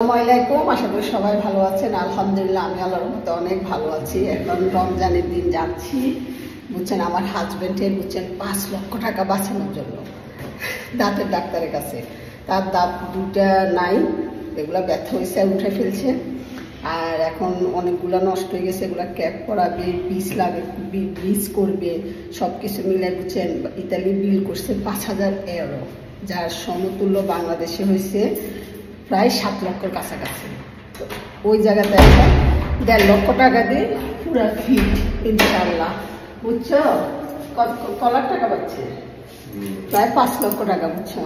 আসসালামু আলাইকুম, আশা করি সবাই ভালো আছেন। আলহামদুলিল্লাহ আমি আল্লাহর রহমতে অনেক ভালো আছি। এখন রমজানের দিন যাচ্ছি, বুঝছেন, আমার হাজবেন্ডের বুঝছেন 5 লক্ষ টাকা বাঁচানোর জন্য দাঁতের ডাক্তারের কাছে। তার দাঁত দুটা নাই, এগুলা ব্যথা হয়েছে, উঠে ফেলছে, আর এখন অনেকগুলো নষ্ট হয়ে গেছে, এগুলা ক্যাপ করাবে, বীজ করবে, সব কিছু মিলে বুঝছেন ইতালি বিল করছে 5,000 ইউরো, যার সমতুল্য বাংলাদেশে হয়েছে প্রায় 7 লক্ষের কাছাকাছি। তো ওই জায়গাতে একটা 1.5 লক্ষ টাকা দিয়ে পুরো ফিট ইনশাল্লাহ, বুঝছো। কলার টাকা পাচ্ছে প্রায় 5 লক্ষ টাকা, বুঝছো।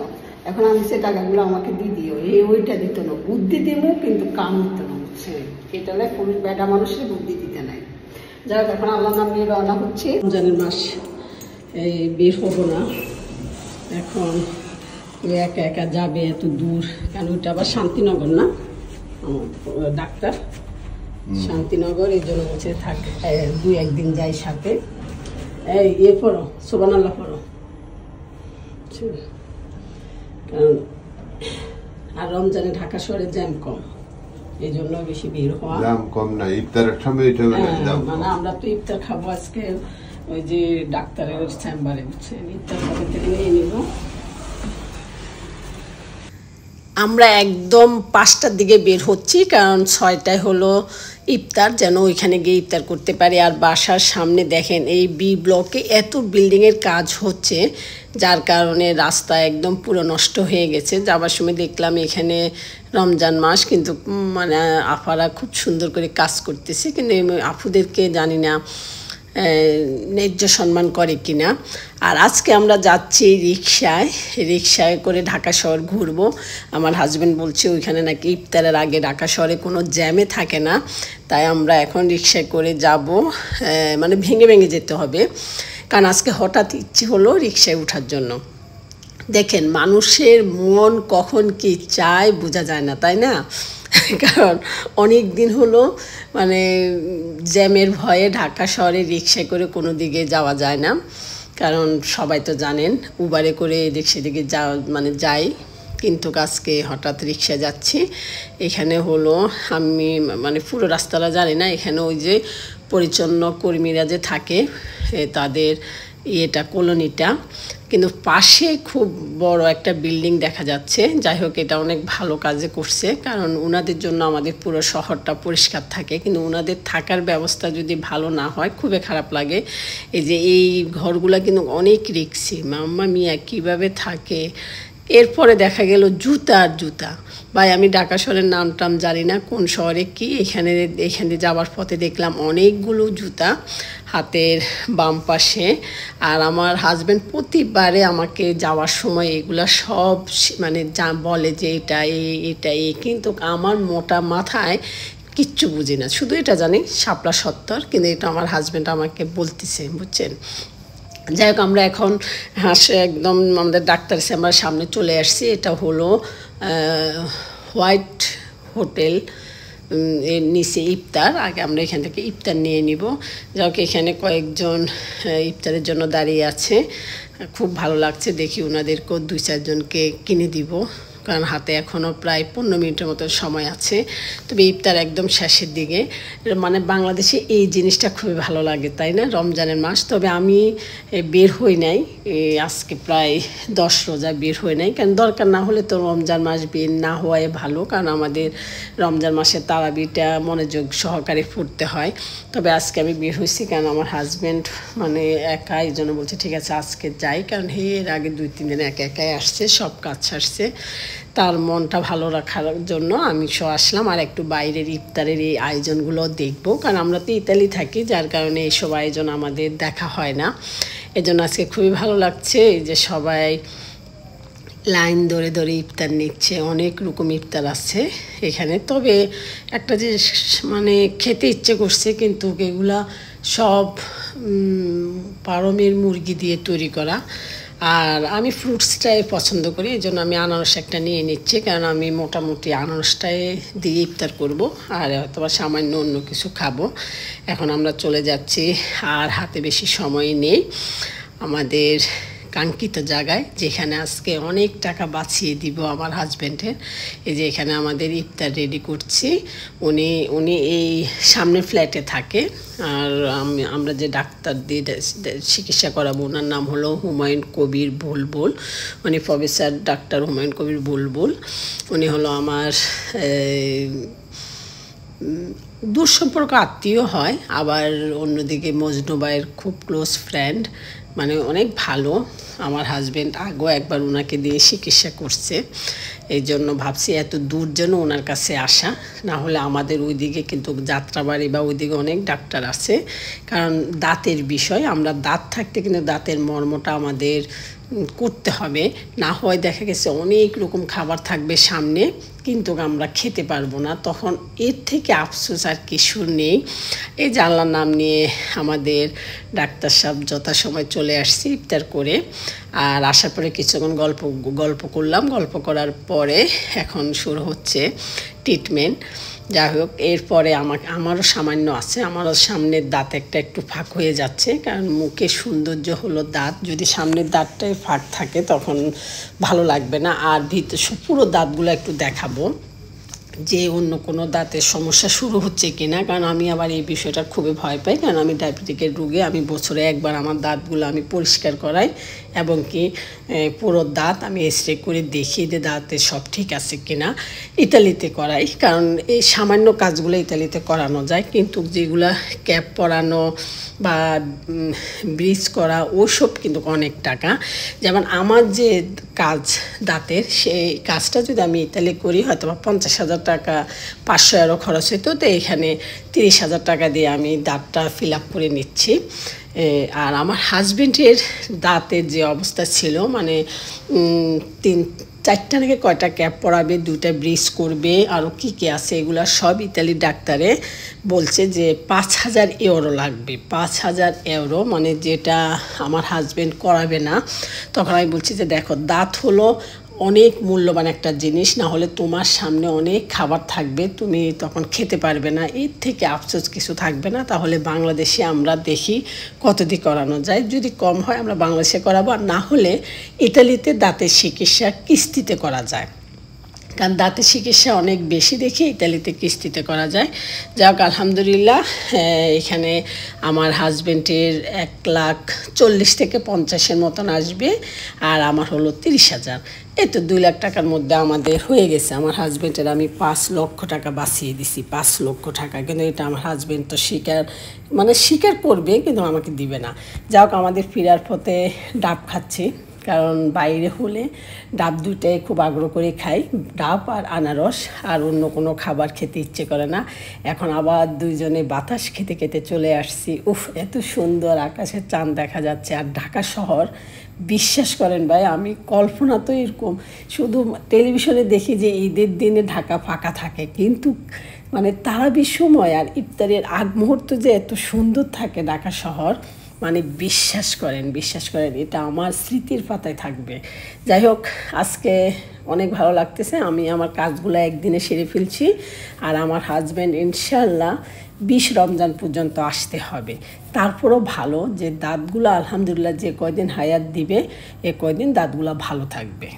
এখন আমি সে টাকাগুলো আমাকে দিয়ে দিও, ওইটা দিত না, বুদ্ধি দিব কিন্তু কাম দিত না, বুঝছে। এটা হলে পুরুষ বেটা মানুষের বুদ্ধি দিতে নাই। যাই হোক, এখন আল্লাহ নাম নিয়ে রওনা হচ্ছে। রমজানের মাস, এই বের হবো না এখন, একা একা যাবে এত দূর, কারণ ওইটা আবার শান্তিনগর না, ডাক্তার শান্তিনগর, এই জন্য বলছে থাক 2-1 দিন যাই সাথে। এই পড়ো সুবহানাল্লাহ পড়ো, কারণ আর রমজানে ঢাকা শহরে জ্যাম কম, এই জন্য বেশি ভিড় হওয়া কম না। ইফতারের সময় মানে আমরা তো ইফতার খাবো আজকে ওই যে ডাক্তারের চেম্বারে, বুঝছেন, ইফতার খাবার থেকে নিয়ে নিব। আমরা একদম 5টার দিকে বের হচ্ছি, কারণ 6টায় হলো ইফতার, যেন ওইখানে গিয়ে ইফতার করতে পারি। আর বাসার সামনে দেখেন এই বি ব্লকে এত বিল্ডিংয়ের কাজ হচ্ছে, যার কারণে রাস্তা একদম পুরো নষ্ট হয়ে গেছে। যাবার সময় দেখলাম এখানে রমজান মাস, কিন্তু মানে আপারা খুব সুন্দর করে কাজ করতেছে, কিন্তু আপুদেরকে জানি না ন্যায্য সম্মান করে কিনা। আর আজকে আমরা যাচ্ছি রিক্সায় করে ঢাকা শহর ঘুরবো। আমার হাজব্যান্ড বলছে ওইখানে নাকি ইফতারের আগে ঢাকা শহরে কোনো জ্যামে থাকে না, তাই আমরা এখন রিক্সায় করে যাব, মানে ভেঙে ভেঙে যেতে হবে, কারণ আজকে হঠাৎ ইচ্ছে হলো রিক্সায় ওঠার জন্য। দেখেন মানুষের মন কখন কি চায় বোঝা যায় না, তাই না? কারণ অনেক দিন হলো মানে জ্যামের ভয়ে ঢাকা শহরে রিক্সায় করে কোনো দিকে যাওয়া যায় না, কারণ সবাই তো জানেন উবারে করে এদিক সেদিকে যাই, কিন্তু আজকে হঠাৎ রিক্সা যাচ্ছি। এখানে হলো আমি মানে পুরো রাস্তাটা জানি না, এখানে ওই যে পরিচ্ছন্ন কর্মীরা যে থাকে তাদের কলোনিটা, কিন্তু পাশে খুব বড় একটা বিল্ডিং দেখা যাচ্ছে। যাই হোক, এটা অনেক ভালো কাজে করছে, কারণ ওনাদের জন্য আমাদের পুরো শহরটা পরিষ্কার থাকে, কিন্তু ওনাদের থাকার ব্যবস্থা যদি ভালো না হয় খুবই খারাপ লাগে। এই যে এই ঘরগুলা কিন্তু অনেক রিক্সি, মাম্মা মিয়া কীভাবে থাকে। এরপরে দেখা গেল জুতা ভাই, আমি ঢাকা শহরের নাম টাম জানি না কোন শহরে কি, এখানে যাওয়ার পথে দেখলাম অনেকগুলো জুতা হাতের বাম পাশে। আর আমার হাজব্যান্ড প্রতিবারে আমাকে যাওয়ার সময় এগুলা সব মানে বলে যে এটা কিন্তু আমার মোটা মাথায় কিচ্ছু বুঝি না, শুধু এটা জানি শাপলা সত্তর, কিন্তু এটা আমার হাজব্যান্ড আমাকে বলতেছে, বুঝছেন। যাই হোক, আমরা এখন একদম আমাদের ডাক্তার চেম্বার সামনে চলে আসছি। এটা হলো হোয়াইট হোটেল, এর নিচে ইফতার। আগে আমরা এখান থেকে ইফতার নিয়ে নিব। যাই হোক, এখানে কয়েকজন ইফতারের জন্য দাঁড়িয়ে আছে, খুব ভালো লাগছে দেখি। ওনাদেরকেও 2-4 জনকে কিনে দিব, কারণ হাতে এখনও প্রায় 15 মিনিটের মতো সময় আছে। তবে ইফতার একদম শেষের দিকে, মানে বাংলাদেশে এই জিনিসটা খুবই ভালো লাগে, তাই না, রমজানের মাস। তবে আমি বের হই নাই, আজকে প্রায় 10 রোজা বের হই নাই, কারণ দরকার না হলে তো রমজান মাস বের না হওয়াই ভালো, কারণ আমাদের রমজান মাসে তারাবিটা মনোযোগ সহকারে পড়তে হয়। তবে আজকে আমি বের হয়েছি, কারণ আমার হাজব্যান্ড মানে একা, এই জন্য বলছে ঠিক আছে আজকে যাই, কারণ এর আগে 2-3 দিন একাই আসছে, সব কাজ ছাড়ছে। তার মনটা ভালো রাখার জন্য আমি আসলাম, আর একটু বাইরের ইফতারের এই আয়োজনগুলো দেখব, কারণ আমরা তো ইতালি থাকি, যার কারণে এইসব আয়োজন আমাদের দেখা হয় না। এজন্য আজকে খুবই ভালো লাগছে, এই যে সবাই লাইন ধরে ধরে ইফতার নিচ্ছে, অনেক রকম ইফতার আছে এখানে। তবে একটা যে মানে খেতে ইচ্ছে করছে, কিন্তু এগুলা সব ফার্মের মুরগি দিয়ে তৈরি করা। আর আমি ফ্রুটসটাই পছন্দ করি, এই জন্য আমি আনারস একটা নিয়ে নিচ্ছি, কারণ আমি মোটামুটি আনারসটাই দিয়ে ইফতার করব, আর হয়তো সামান্য অন্য কিছু খাবো। এখন আমরা চলে যাচ্ছি, আর হাতে বেশি সময় নেই। আমাদের কাঙ্ক্ষিত জায়গায়, যেখানে আজকে অনেক টাকা বাঁচিয়ে দিব আমার হাজব্যান্ডের। এই যে এখানে আমাদের ইফতার রেডি করছি। উনি উনি এই সামনের ফ্ল্যাটে থাকে। আর আমরা যে ডাক্তার দিয়ে চিকিৎসা করাবো, ওনার নাম হলো হুমায়ুন কবির বুলবুল। উনি প্রফেসর ডাক্তার হুমায়ুন কবির বুলবুল। উনি হলো আমার দূর সম্পর্ক আত্মীয় হয়, আবার অন্যদিকে মজনু ভাইয়ের খুব ক্লোজ ফ্রেন্ড, মানে অনেক ভালো। আমার হাজব্যান্ড আগেও একবার ওনাকে দিয়ে চিকিৎসা করছে, এই জন্য ভাবছি এত দূর যেন ওনার কাছে আসা। না হলে আমাদের ওইদিকে কিন্তু যাত্রাবাড়ি বা ওইদিকে অনেক ডাক্তার আছে, কারণ দাঁতের বিষয়, আমরা দাঁত থাকতে কিন্তু দাঁতের মর্মটা আমাদের করতে হবে। না হয় দেখা গেছে অনেক রকম খাবার থাকবে সামনে, কিন্তু আমরা খেতে পারবো না, তখন এর থেকে আফসোস আর কিছু নেই। এই জানলার নাম নিয়ে আমাদের ডাক্তার সাহেব যথাসময় চলে আসছি ইফতার করে। আর আসার পরে কিছুক্ষণ গল্প করলাম। গল্প করার পরে এখন শুরু হচ্ছে ট্রিটমেন্ট। যাই হোক, এরপরে আমারও সামান্য আছে, আমারও সামনের দাঁত একটু ফাঁক হয়ে যাচ্ছে, কারণ মুখের সৌন্দর্য হলো দাঁত। যদি সামনের দাঁতটাই ফাঁক থাকে তখন ভালো লাগবে না। আর পুরো দাঁতগুলো একটু দেখাবো যে অন্য কোনো দাঁতের সমস্যা শুরু হচ্ছে কিনা, কারণ আমি আবার এই বিষয়টা খুবই ভয় পাই, কারণ আমি ডায়াবেটিকের রোগী। আমি বছরে একবার আমার দাঁতগুলো আমি পরিষ্কার করাই, এবং কি পুরো দাঁত আমি স্ট্রে করে দেখিয়ে দিই দাঁতে সব ঠিক আছে কিনা। ইতালিতে করাই, কারণ এই সামান্য কাজগুলো ইতালিতে করানো যায়, কিন্তু যেগুলা ক্যাপ পরানো বা ব্রিজ করা ওসব কিন্তু অনেক টাকা। যেমন আমার যে কাজ দাঁতের, সেই কাজটা যদি আমি ইতালি করি হয়তো বা 50,000 টাকা 500 এরও খরচ হতো, তো এখানে 30,000 টাকা দিয়ে আমি দাঁতটা ফিল আপ করে নিচ্ছি। আর আমার হাজব্যান্ডের দাঁতের যে অবস্থা ছিল, মানে 4টা নাকি কয়টা ক্যাপ পরাবে, 2টা ব্রিজ করবে, আরও কী কী আছে এগুলো সব ইতালির ডাক্তারে বলছে যে 5,000 ইউরো লাগবে। 5,000 ইউরো, মানে যেটা আমার হাজব্যান্ড করাবে না। তখন আমি বলছি যে দেখো, দাঁত হলো অনেক মূল্যবান একটা জিনিস, না হলে তোমার সামনে অনেক খাবার থাকবে, তুমি তখন খেতে পারবে না, এর থেকে আফসোস কিছু থাকবে না। তাহলে বাংলাদেশে আমরা দেখি কতদিন করানো যায়, যদি কম হয় আমরা বাংলাদেশে করাবো, আর না হলে ইতালিতে দাঁতের চিকিৎসা কিস্তিতে করা যায়, কারণ দাঁতের চিকিৎসা অনেক বেশি দেখি ইতালিতে কিস্তিতে করা যায়। যাক, আলহামদুলিল্লাহ, এখানে আমার হাজব্যান্ডের 1,40,000 থেকে 50,000 মতন আসবে, আর আমার হলো 30,000। এই তো 2 লাখ টাকার মধ্যে আমাদের হয়ে গেছে। আমার হাজব্যান্ডের আমি 5 লক্ষ টাকা বাঁচিয়ে দিছি, 5 লক্ষ টাকা। কিন্তু এটা আমার হাজব্যান্ড তো স্বীকার করবে, কিন্তু আমাকে দিবে না। যাক, আমাদের ফেরার পথে ডাব খাচ্ছি, কারণ বাইরে হলে ডাব 2টাই খুব আগ্রহ করে খাই, ডাব আর আনারস, আর অন্য কোনো খাবার খেতে ইচ্ছে করে না। এখন আবার দুইজনে বাতাস খেতে খেতে চলে আসছি। উফ, এত সুন্দর আকাশের চাঁদ দেখা যাচ্ছে। আর ঢাকা শহর, বিশ্বাস করেন ভাই, আমি কল্পনা তো এরকম শুধু টেলিভিশনে দেখি যে ঈদের দিনে ঢাকা ফাঁকা থাকে, কিন্তু মানে তারাবির সময় আর ইফতারের আগ মুহূর্ত যে এত সুন্দর থাকে ঢাকা শহর, মানে বিশ্বাস করেন এটা আমার স্মৃতির পাতায় থাকবে। যাই হোক, আজকে অনেক ভালো লাগতেছে। আমি আমার কাজগুলো একদিনে সেরে ফেলছি, আর আমার হাজব্যান্ড ইনশাল্লাহ 20 রমজান পর্যন্ত আসতে হবে। তারপরও ভালো যে দাঁতগুলো আলহামদুলিল্লাহ যে কয়দিন হায়াত দিবে, এ কয়দিন দাঁতগুলো ভালো থাকবে।